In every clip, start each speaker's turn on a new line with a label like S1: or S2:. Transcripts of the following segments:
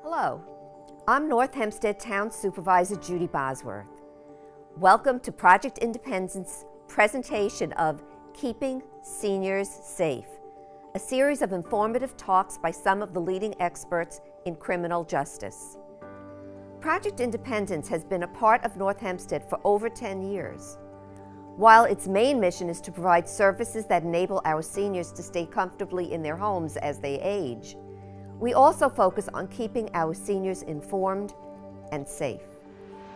S1: Hello, I'm North Hempstead Town Supervisor Judi Bosworth. Welcome to Project Independence's presentation of Keeping Seniors Safe, a series of informative talks by some of the leading experts in criminal justice. Project Independence has been a part of North Hempstead for over 10 years. While its main mission is to provide services that enable our seniors to stay comfortably in their homes as they age, we also focus on keeping our seniors informed and safe.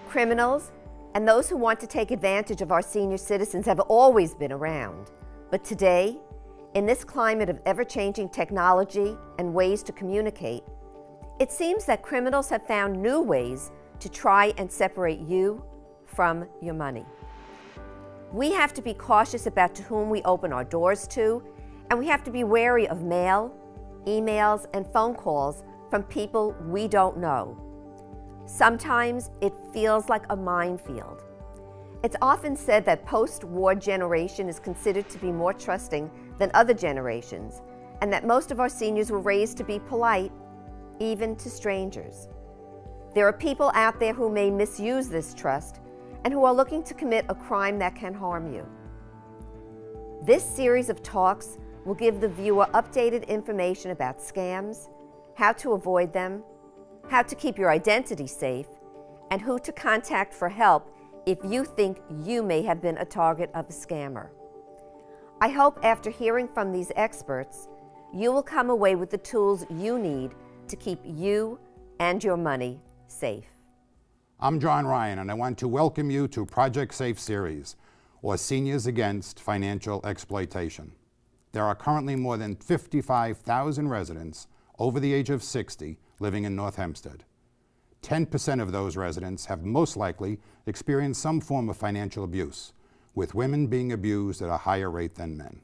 S1: Criminals and those who want to take advantage of our senior citizens have always been around. But today, in this climate of ever-changing technology and ways to communicate, it seems that criminals have found new ways to try and separate you from your money. We have to be cautious about to whom we open our doors to, and we have to be wary of mail, emails, and phone calls from people we don't know. Sometimes it feels like a minefield. It's often said that post-war generation is considered to be more trusting than other generations, and that most of our seniors were raised to be polite, even to strangers. There are people out there who may misuse this trust and who are looking to commit a crime that can harm you. This series of talks will give the viewer updated information about scams, how to avoid them, how to keep your identity safe, and who to contact for help if you think you may have been a target of a scammer. I hope after hearing from these experts, you will come away with the tools you need to keep you and your money safe.
S2: I'm John Ryan, and I want to welcome you to Project Safe Series, or Seniors Against Financial Exploitation. There are currently more than 55,000 residents over the age of 60 living in North Hempstead. 10% of those residents have most likely experienced some form of financial abuse, with women being abused at a higher rate than men.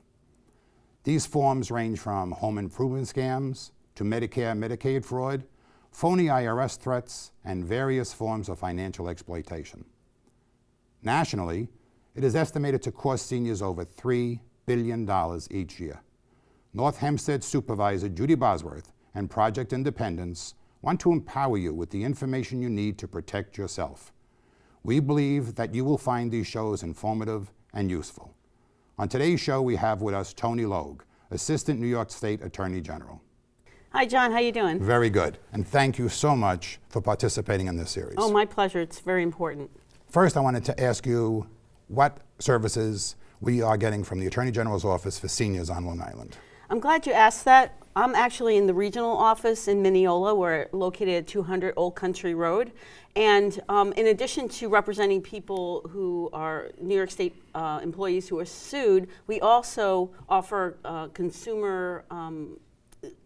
S2: These forms range from home improvement scams to Medicare, Medicaid fraud, phony IRS threats, and various forms of financial exploitation. Nationally, it is estimated to cost seniors over $3 billion each year. North Hempstead Supervisor Judi Bosworth and Project Independence want to empower you with the information you need to protect yourself. We believe that you will find these shows informative and useful. On today's show, we have with us Toni Logue, Assistant New York State Attorney General.
S3: Hi, John. How you doing?
S2: Very good. And thank you so much for participating in this series.
S3: Oh, my pleasure. It's very important.
S2: First, I wanted to ask you what services we are getting from the Attorney General's office for seniors on Long Island.
S3: I'm glad you asked that. I'm actually in the regional office in Mineola. We're located at 200 Old Country Road. And in addition to representing people who are New York State employees who are sued, we also offer consumer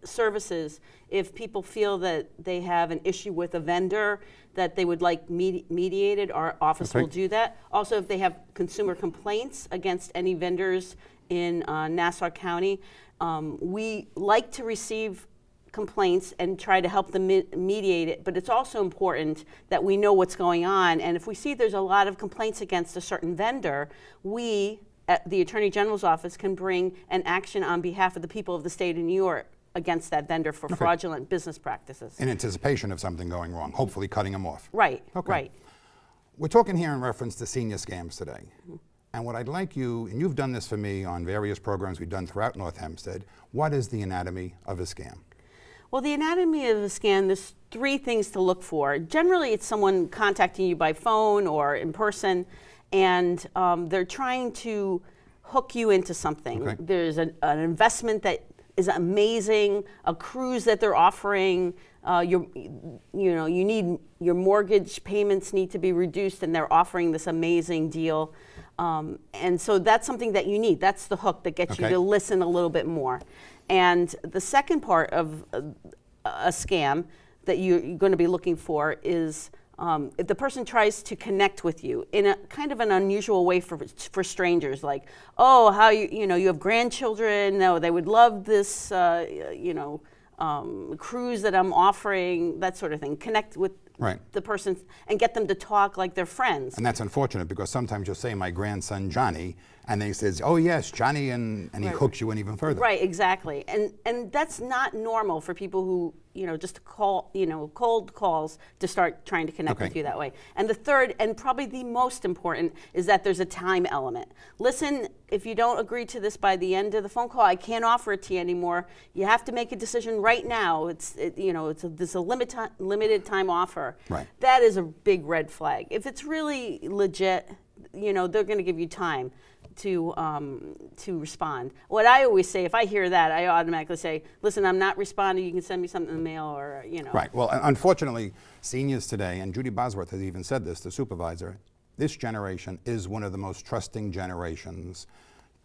S3: services if people feel that they have an issue with a vendor that they would like mediated. Our office will do that. Also, if they have consumer complaints against any vendors in Nassau County, we like to receive complaints and try to help them mediate it, but it's also important that we know what's going on. And if we see there's a lot of complaints against a certain vendor, we at the Attorney General's office can bring an action on behalf of the people of the state of New York against that vendor for fraudulent business practices.
S2: In anticipation of something going wrong, hopefully cutting them off.
S3: Right,
S2: Okay.
S3: right.
S2: We're talking here in reference to senior scams today. And what I'd like you, and you've done this for me on various programs we've done throughout North Hempstead, what is the anatomy of a scam?
S3: Well, the anatomy of a scam, there's three things to look for. Generally, it's someone contacting you by phone or in person, and they're trying to hook you into something.
S2: Okay.
S3: There's an investment that is amazing, a cruise that they're offering. You need your mortgage payments need to be reduced, and they're offering this amazing deal. And so that's something that you need. That's the hook that gets you to listen a little bit more. And the second part of a scam that you're going to be looking for is if the person tries to connect with you in a kind of an unusual way for strangers, like, oh, how you have grandchildren, no, they would love this, cruise that I'm offering, that sort of thing. Connect with the person and get them to talk like they're friends.
S2: And that's unfortunate because sometimes you'll say my grandson Johnny, And they says, oh yes, Johnny, and he
S3: Right.
S2: hooks you in even further.
S3: Right, exactly. And that's not normal for people who, just call, cold calls to start trying to connect
S2: Okay.
S3: with you that way. And the third, and probably the most important, is that there's a time element. Listen, if you don't agree to this by the end of the phone call, I can't offer it to you anymore. You have to make a decision right now. It's a limited time offer.
S2: Right.
S3: That is a big red flag. If it's really legit, they're going to give you time to respond. What I always say, if I hear that, I automatically say, listen, I'm not responding. You can send me something in the mail, or
S2: Right. Well, unfortunately, seniors today, and Judi Bosworth has even said this, the supervisor, this generation is one of the most trusting generations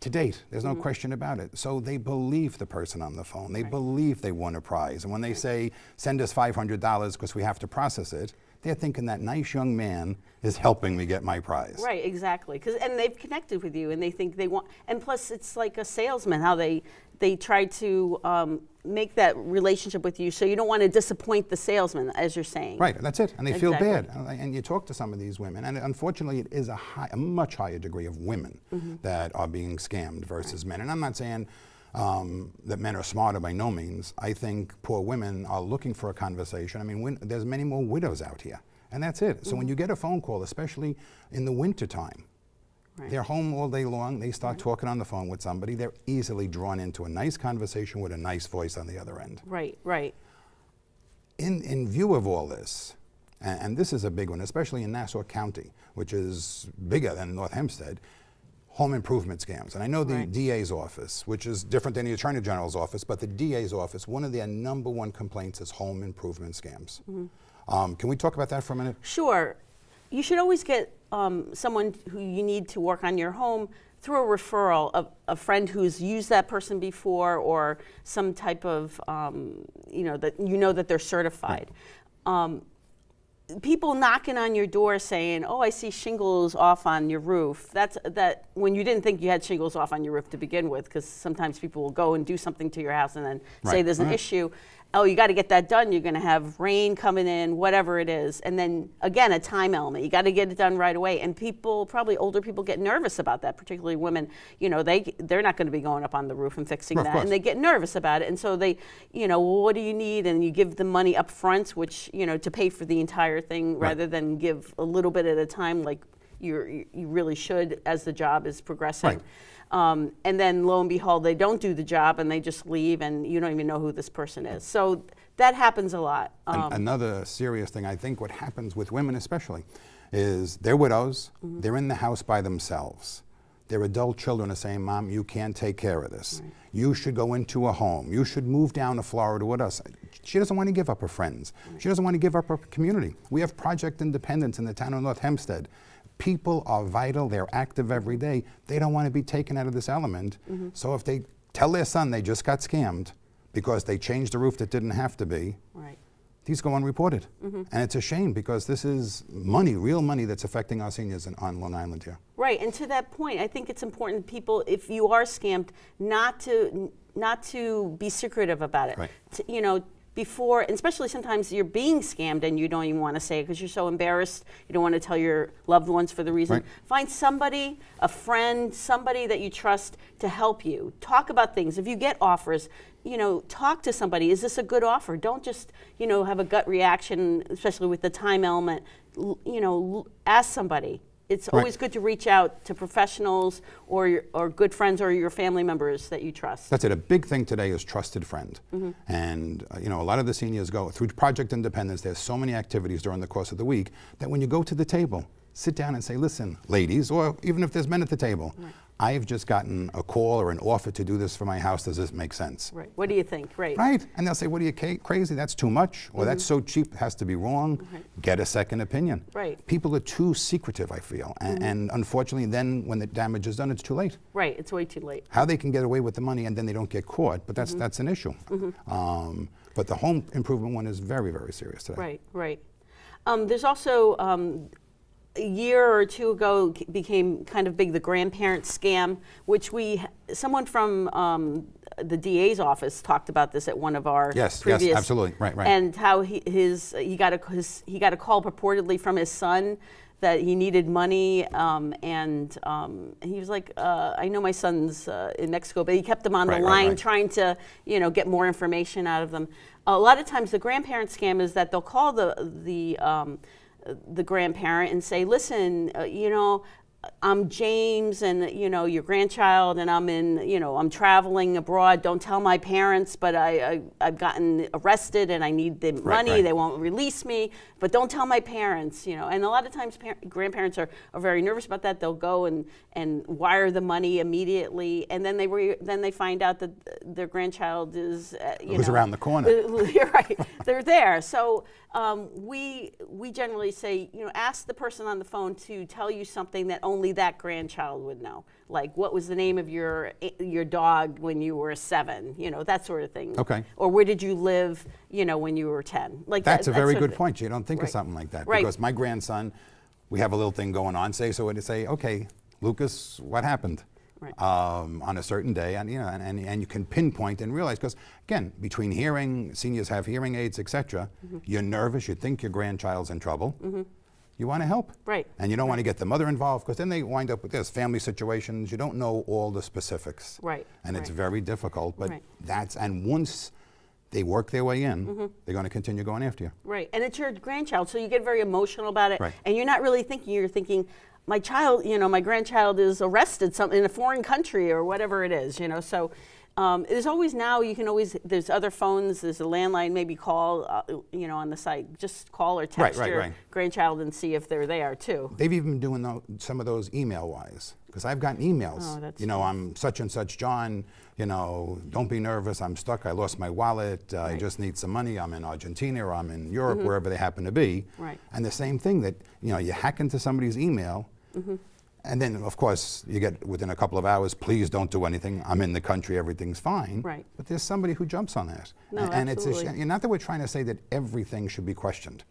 S2: to date. There's no question about it. So they believe the person on the phone. They believe they won a prize. And when they say, send us $500 because we have to process it, they're thinking that nice young man is helping me get my prize.
S3: Right, exactly. And they've connected with you, and they think they want. And plus, it's like a salesman, how they try to make that relationship with you, so you don't want to disappoint the salesman, as you're saying.
S2: Right, that's it. And they feel bad.
S3: Exactly.
S2: And you talk to some of these women, and unfortunately, it is a much higher degree of women that are being scammed versus men. And I'm not saying that men are smarter by no means. I think poor women are looking for a conversation. I mean, there's many more widows out here, and that's it. So when you get a phone call, especially in the wintertime, they're home all day long, they start talking on the phone with somebody, they're easily drawn into a nice conversation with a nice voice on the other end.
S3: Right, right.
S2: In view of all this, and this is a big one, especially in Nassau County, which is bigger than North Hempstead, home improvement scams. And I know the DA's office, which is different than the Attorney General's office, but the DA's office, one of their number one complaints is home improvement scams. Can we talk about that for a minute?
S3: Sure. You should always get someone who you need to work on your home through a referral of a friend who's used that person before, or some type of, that they're certified. People knocking on your door saying, oh, I see shingles off on your roof. That's when you didn't think you had shingles off on your roof to begin with, because sometimes people will go and do something to your house and then say there's an issue. Oh, you got to get that done. You're going to have rain coming in, whatever it is. And then, again, a time element. You got to get it done right away. And people, probably older people, get nervous about that, particularly women. They're not going to be going up on the roof and fixing that. And they get nervous about it. And so they, well, what do you need? And you give them money up front, which, to pay for the entire thing, rather than give a little bit at a time, like you really should as the job is progressing. And then lo and behold, they don't do the job and they just leave, and you don't even know who this person is. So that happens a lot.
S2: Another serious thing, I think what happens with women especially, is they're widows, they're in the house by themselves. Their adult children are saying, Mom, you can't take care of this. You should go into a home. You should move down to Florida with us. She doesn't want to give up her friends. She doesn't want to give up her community. We have Project Independence in the town of North Hempstead. People are vital, they're active every day. They don't want to be taken out of this element. So if they tell their son they just got scammed because they changed the roof that didn't have to be, these go unreported. And it's a shame, because this is money, real money, that's affecting our seniors on Long Island here.
S3: Right, and to that point, I think it's important, people, if you are scammed, not to be secretive about it. Before, and especially sometimes you're being scammed and you don't even want to say it because you're so embarrassed. You don't want to tell your loved ones for the reason. Find somebody, a friend, somebody that you trust to help you. Talk about things. If you get offers, talk to somebody. Is this a good offer? Don't just, have a gut reaction, especially with the time element. Ask somebody. It's always good to reach out to professionals or good friends or your family members that you trust.
S2: That's it. A big thing today is trusted friend. And a lot of the seniors go through Project Independence. There's so many activities during the course of the week that when you go to the table, sit down and say, listen, ladies, or even if there's men at the table, I've just gotten a call or an offer to do this for my house. Does this make sense?
S3: What do you think? Right.
S2: And they'll say, what are you, crazy? That's too much. Or that's so cheap, it has to be wrong. Get a second opinion. People are too secretive, I feel. And unfortunately, then when the damage is done, it's too late.
S3: It's way too late.
S2: How they can get away with the money and then they don't get caught, but that's an issue. But the home improvement one is very, very serious today.
S3: There's also, a year or two ago became kind of big, the grandparent scam, which someone from the DA's office talked about this at one of our previous.
S2: Yes, absolutely, right.
S3: And how he got a call purportedly from his son that he needed money, and he was like, I know my son's in Mexico, but he kept them on the line trying to, get more information out of them. A lot of times the grandparent scam is that they'll call the grandparent and say, listen, I'm James, and your grandchild, and I'm traveling abroad. Don't tell my parents, but I've gotten arrested and I need the money. They won't release me, but don't tell my parents. And a lot of times grandparents are very nervous about that. They'll go and wire the money immediately, and then they find out that their grandchild is
S2: who's around the corner.
S3: You're right. They're there. So we generally say, ask the person on the phone to tell you something that only that grandchild would know. Like, what was the name of your dog when you were 7? That sort of thing.
S2: Okay.
S3: Or where did you live, when you were 10? Like
S2: that's a very good point. You don't think of something like that.
S3: Right.
S2: Because my grandson, we have a little thing going on. Say, okay, Lucas, what happened?
S3: Right.
S2: On a certain day, and you can pinpoint and realize, because again, between hearing, seniors have hearing aids, etc. You're nervous. You think your grandchild's in trouble. You want to help,
S3: right?
S2: And you don't want to get the mother involved, because then they wind up with this family situations. You don't know all the specifics,
S3: right?
S2: And it's very difficult. But and once they work their way in, they're going to continue going after you. Right,
S3: and it's your grandchild, so you get very emotional about it,
S2: right.
S3: And you're not really thinking. You're thinking, my child, my grandchild is arrested in a foreign country or whatever it is, So there's always there's other phones, there's a landline, maybe call, on the site. Just call or text your grandchild and see if they're there too.
S2: They've even been doing some of those email-wise, because I've gotten emails.
S3: Oh, that's
S2: I'm such and such John, don't be nervous, I'm stuck, I lost my wallet, I just need some money, I'm in Argentina or I'm in Europe, wherever they happen to be.
S3: Right.
S2: And the same thing that, you hack into somebody's email, and then, of course, you get within a couple of hours, please don't do anything. I'm in the country, everything's fine.
S3: Right.
S2: But there's somebody who jumps on that.
S3: No,
S2: and
S3: absolutely.
S2: it's not that we're trying to say that everything should be questioned.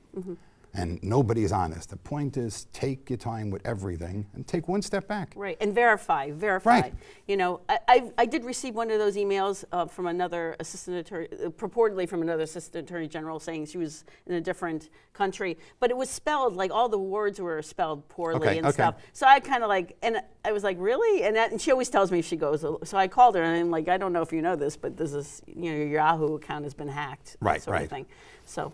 S2: And nobody's honest. The point is, take your time with everything and take one step back.
S3: Right, and verify.
S2: Right.
S3: I did receive one of those emails from another assistant attorney, purportedly from another assistant attorney general, saying she was in a different country, but it was spelled, like all the words were spelled poorly and stuff. So I kind of and I was like, really? And she always tells me if she goes, so I called her and I'm like, I don't know if you know this, but this is, your Yahoo account has been hacked.
S2: Right,
S3: sort of thing. So.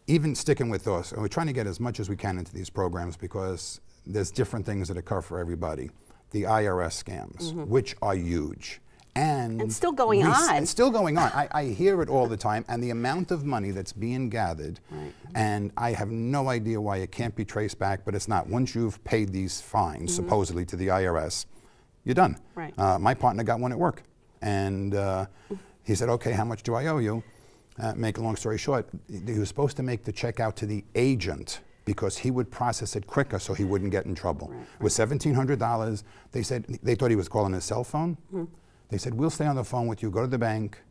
S2: Even sticking with those, and we're trying to get as much as we can into these programs, because there's different things that occur for everybody. The IRS scams, which are huge. And
S3: it's still going on.
S2: It's still going on. I hear it all the time, and the amount of money that's being gathered, and I have no idea why it can't be traced back, but it's not. Once you've paid these fines, supposedly, to the IRS, you're done.
S3: Right.
S2: My partner got one at work, and he said, okay, how much do I owe you? Make a long story short, he was supposed to make the check out to the agent because he would process it quicker so he wouldn't get in trouble. It was $1,700. They said, they thought he was calling his cell phone. They said, we'll stay on the phone with you, go to the bank,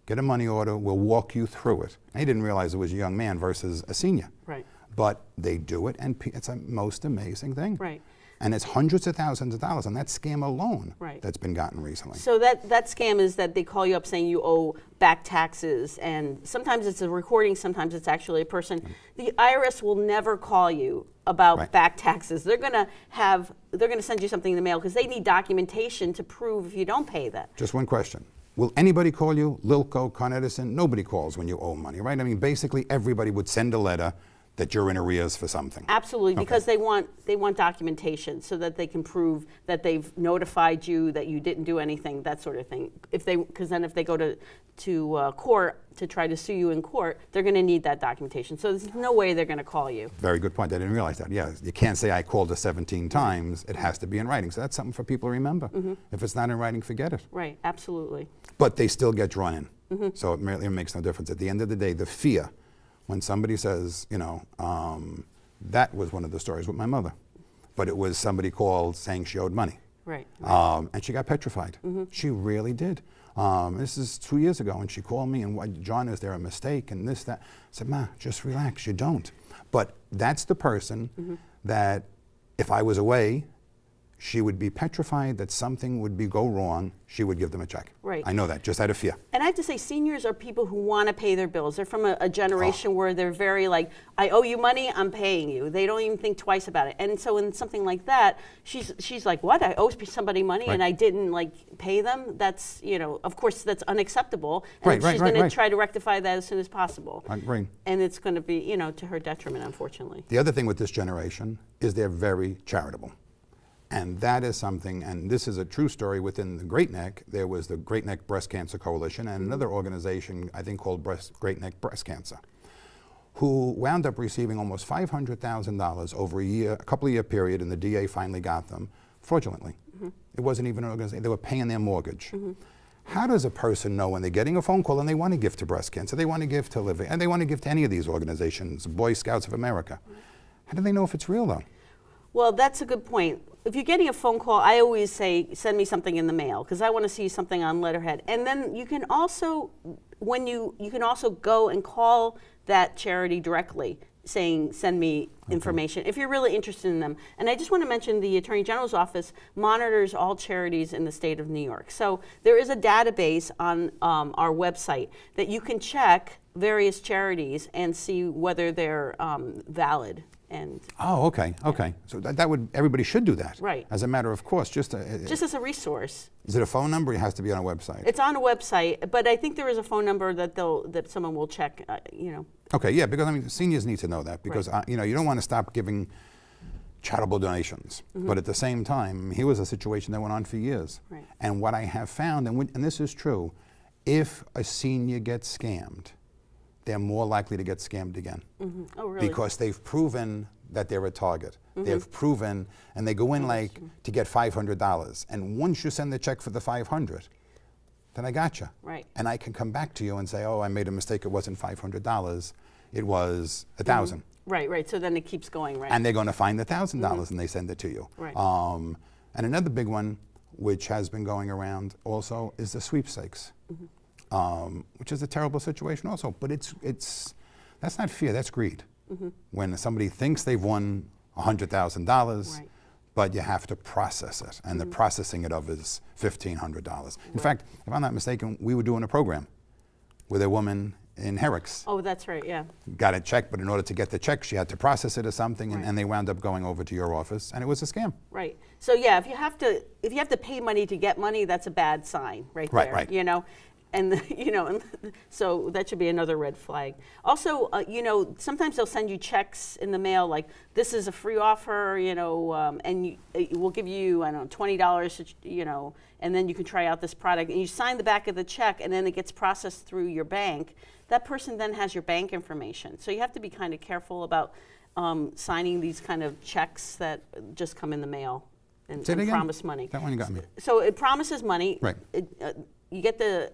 S2: get a money order, we'll walk you through it. And he didn't realize it was a young man versus a senior.
S3: Right.
S2: But they do it, and it's a most amazing thing.
S3: Right.
S2: And it's hundreds of thousands of dollars on that scam alone that's been gotten recently.
S3: So that scam is that they call you up saying you owe back taxes, and sometimes it's a recording, sometimes it's actually a person. The IRS will never call you about back taxes. They're gonna send you something in the mail because they need documentation to prove if you don't pay that.
S2: Just one question. Will anybody call you? Lilco, Con Edison? Nobody calls when you owe money, right? I mean, basically everybody would send a letter that you're in arrears for something.
S3: Absolutely, because they want documentation so that they can prove that they've notified you that you didn't do anything, that sort of thing. Because then if they go to court to try to sue you in court, they're going to need that documentation. So there's no way they're going to call you.
S2: Very good point. I didn't realize that. Yeah, you can't say I called her 17 times. It has to be in writing. So that's something for people to remember. If it's not in writing, forget it.
S3: Right, absolutely.
S2: But they still get drawn in. So it really makes no difference. At the end of the day, the fear, when somebody says, that was one of the stories with my mother, but it was somebody called saying she owed money.
S3: Right.
S2: And she got petrified. She really did. This is 2 years ago, and she called me, and John, is there a mistake, and this, that. I said, Ma, just relax, you don't. But that's the person that, if I was away, she would be petrified that something would go wrong, she would give them a check.
S3: Right.
S2: I know that, just out of fear.
S3: And I have to say, seniors are people who want to pay their bills. They're from a generation where they're very like, I owe you money, I'm paying you. They don't even think twice about it. And so in something like that, she's like, what? I owe somebody money and I didn't like pay them? That's, you know, of course that's unacceptable. And she's going to try to rectify that as soon as possible.
S2: Right.
S3: And it's going to be, you know, to her detriment, unfortunately.
S2: The other thing with this generation is they're very charitable. And that is something, and this is a true story within the Great Neck. There was the Great Neck Breast Cancer Coalition and another organization, I think, called Great Neck Breast Cancer, who wound up receiving almost $500,000 over a couple of year period, and the DA finally got them fraudulently. It wasn't even an organization, they were paying their mortgage. How does a person know when they're getting a phone call and they want to give to breast cancer, they want to give to living, and they want to give to any of these organizations, Boy Scouts of America? How do they know if it's real, though?
S3: Well, that's a good point. If you're getting a phone call, I always say, send me something in the mail, because I want to see something on letterhead. And then you can also, you can also go and call that charity directly, saying, send me information, if you're really interested in them. And I just want to mention the Attorney General's office monitors all charities in the state of New York. So there is a database on our website that you can check various charities and see whether they're valid. And
S2: okay. So that would, everybody should do that.
S3: Right.
S2: As a matter of course, just
S3: as a resource.
S2: Is it a phone number? It has to be on a website.
S3: It's on a website, but I think there is a phone number that someone will check. You know.
S2: Okay, yeah, because I mean, seniors need to know that because you know, you don't want to stop giving charitable donations, but at the same time, here was a situation that went on for years.
S3: Right.
S2: And what I have found, and this is true, if a senior gets scammed, they're more likely to get scammed again.
S3: Oh, really?
S2: Because they've proven that they're a target. They've proven, and they go in like to get $500. And once you send the check for the $500, then I got you.
S3: Right.
S2: And I can come back to you and say, oh, I made a mistake. It wasn't $500. It was $1,000.
S3: Right. So then it keeps going, right?
S2: And they're going to find the $1,000 and they send it to you.
S3: Right.
S2: And another big one, which has been going around also, is the sweepstakes. Which is a terrible situation also, but that's not fear, that's greed. When somebody thinks they've won $100,000, but you have to process it, and the processing it of is $1,500. In fact, if I'm not mistaken, we were doing a program with a woman in Herrick's.
S3: Oh, that's right, yeah.
S2: Got a check, but in order to get the check, she had to process it or something, and they wound up going over to your office, and it was a scam.
S3: Right. So yeah, if you have to pay money to get money, that's a bad sign, right there.
S2: Right.
S3: You know. And you know, so that should be another red flag. Also, you know, sometimes they'll send you checks in the mail, like this is a free offer, you know, and we'll give you, I don't know, $20, you know, and then you can try out this product. And you sign the back of the check, and then it gets processed through your bank. That person then has your bank information. So you have to be kind of careful about signing these kind of checks that just come in the mail and promise money.
S2: That one you got me.
S3: So it promises money.
S2: Right.
S3: You get the.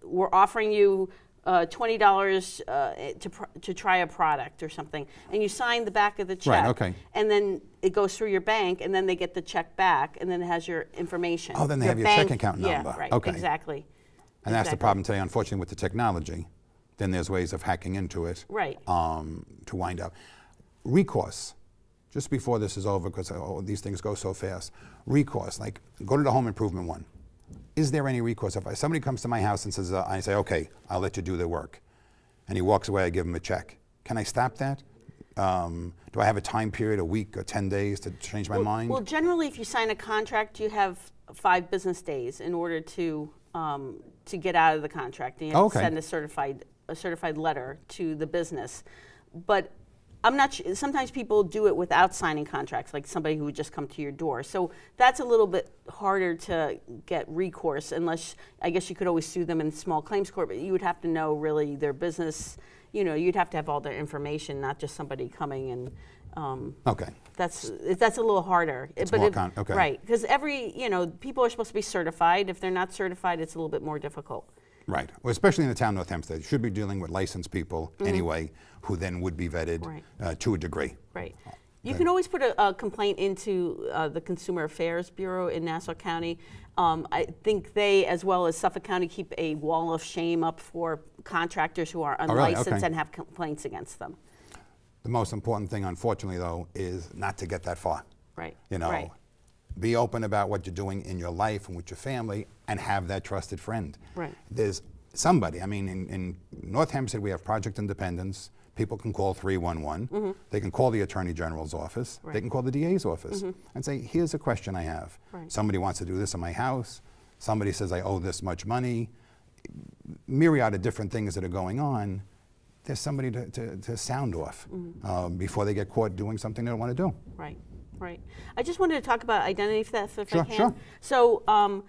S3: We're offering you $20 to try a product or something, and you sign the back of the check.
S2: Right, okay.
S3: And then it goes through your bank, and then they get the check back, and then it has your information.
S2: Oh, then they have your checking account number.
S3: Yeah, right,
S2: okay.
S3: Exactly.
S2: And that's the problem today, unfortunately, with the technology. Then there's ways of hacking into it.
S3: Right.
S2: To wind up. Recourse. Just before this is over, because these things go so fast. Recourse, like go to the home improvement one. Is there any recourse? If somebody comes to my house and says, I say, okay, I'll let you do the work, and he walks away, I give him a check. Can I stop that? Do I have a time period, a week or 10 days to change my mind?
S3: Well, generally, if you sign a contract, you have 5 business days in order to get out of the contract. And you have to send a certified letter to the business. But I'm not sure, sometimes people do it without signing contracts, like somebody who would just come to your door. So that's a little bit harder to get recourse, unless, I guess you could always sue them in small claims court, but you would have to know really their business, you know, you'd have to have all their information, not just somebody coming and, that's a little harder.
S2: It's
S3: but
S2: more okay.
S3: Right, because people are supposed to be certified. If they're not certified, it's a little bit more difficult.
S2: Right. Well, especially in the town of North Hempstead, you should be dealing with licensed people anyway, who then would be vetted to a degree.
S3: Right. You can always put a complaint into the Consumer Affairs Bureau in Nassau County. I think they, as well as Suffolk County, keep a wall of shame up for contractors who are unlicensed and have complaints against them.
S2: The most important thing, unfortunately, though, is not to get that far.
S3: Right.
S2: You know, be open about what you're doing in your life and with your family, and have that trusted friend.
S3: Right.
S2: There's somebody, I mean, in North Hempstead, we have Project Independence. People can call 311. They can call the Attorney General's office. They can call the DA's office and say, here's a question I have. Somebody wants to do this in my house. Somebody says I owe this much money. Myriad of different things that are going on. There's somebody to sound off before they get caught doing something they don't want to do.
S3: Right, right. I just wanted to talk about identity theft, if I can.
S2: Sure.
S3: So,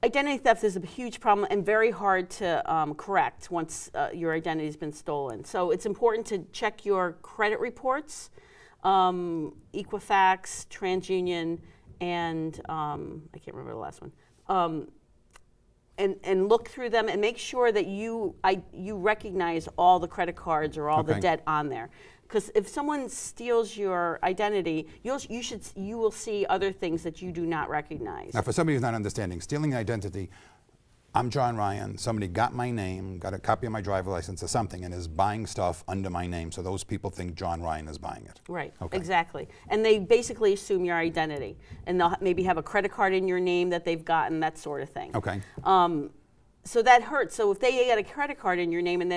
S3: identity theft is a huge problem and very hard to correct once your identity's been stolen. So it's important to check your credit reports, Equifax, TransUnion, and I can't remember the last one. And look through them and make sure that you recognize all the credit cards or all the debt on there. Because if someone steals your identity, you will see other things that you do not recognize.
S2: Now, for somebody who's not understanding, stealing identity, I'm John Ryan, somebody got my name, got a copy of my driver's license or something, and is buying stuff under my name, so those people think John Ryan is buying it.
S3: Right,
S2: Okay.
S3: exactly. And they basically assume your identity. And they'll maybe have a credit card in your name that they've gotten, that sort of thing.
S2: Okay.
S3: So that hurts. So if they get a credit card in your name and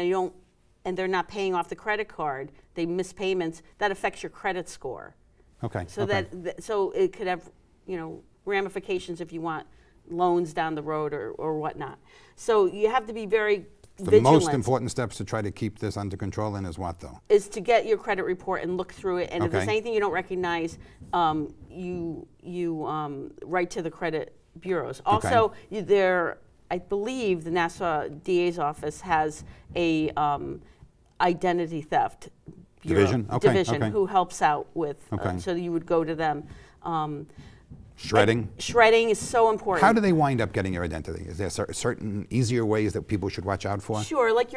S3: they're not paying off the credit card, they miss payments, that affects your credit score.
S2: Okay.
S3: So
S2: okay.
S3: so it could have, ramifications if you want loans down the road or whatnot. So you have to be very
S2: The
S3: vigilant.
S2: most important steps to try to keep this under control in is what, though?
S3: Is to get your credit report and look through it, and if there's
S2: Okay.
S3: anything you don't recognize, you write to the credit bureaus. Also, I believe the Nassau DA's office has a identity theft bureau,
S2: Division? Okay.
S3: who helps out with,
S2: Okay.
S3: so you would go to them.
S2: Shredding?
S3: Shredding is so important.
S2: How do they wind up getting your identity? Is there certain easier ways that people should watch out for?
S3: Sure, like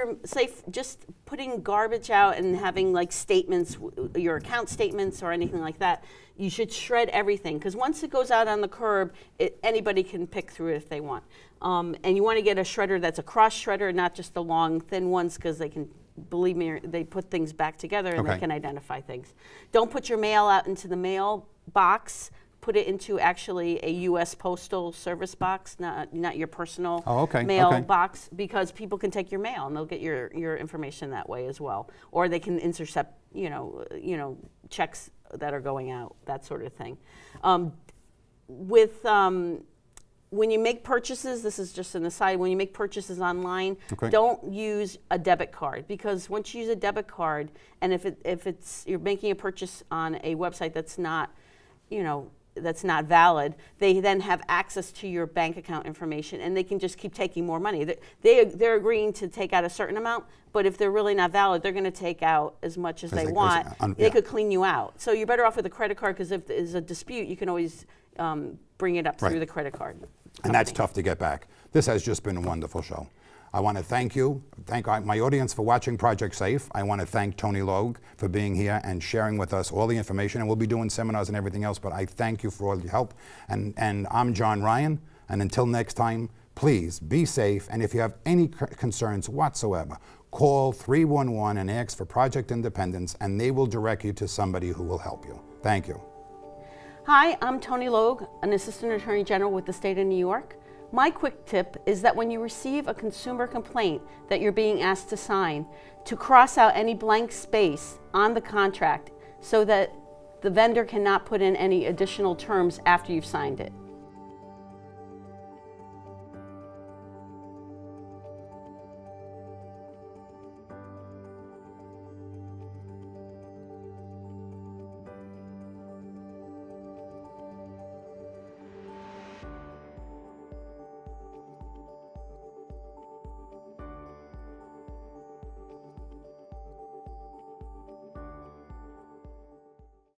S3: just putting garbage out and having like statements, your account statements or anything like that. You should shred everything, because once it goes out on the curb, anybody can pick through it if they want. And you want to get a shredder that's a cross shredder, not just the long, thin ones, because they can, believe me, they put things back together and
S2: Okay.
S3: they can identify things. Don't put your mail out into the mail box. Put it into actually a U.S. Postal Service box, not your personal mail box, because people can take your mail and they'll get your information that way as well. Or they can intercept, checks that are going out, that sort of thing. When you make purchases, this is just an aside, when you make purchases online, don't use a debit card, because once you use a debit card, and if you're making a purchase on a website that's not, that's not valid, they then have access to your bank account information, and they can just keep taking more money. They're agreeing to take out a certain amount, but if they're really not valid, they're going to take out as much as they want. They could clean you out. So you're better off with a credit card, because if there's a dispute, you can always bring it up through the credit card company.
S2: And that's tough to get back. This has just been a wonderful show. I want to thank my audience for watching Project Safe. I want to thank Toni Logue for being here and sharing with us all the information. And we'll be doing seminars and everything else, but I thank you for all your help. And I'm John Ryan. And until next time, please be safe. And if you have any concerns whatsoever, call 311 and ask for Project Independence, and they will direct you to somebody who will help you. Thank you.
S3: Hi, I'm Toni Logue, an Assistant Attorney General with the State of New York. My quick tip is that when you receive a consumer complaint that you're being asked to sign, to cross out any blank space on the contract so that the vendor cannot put in any additional terms after you've signed it.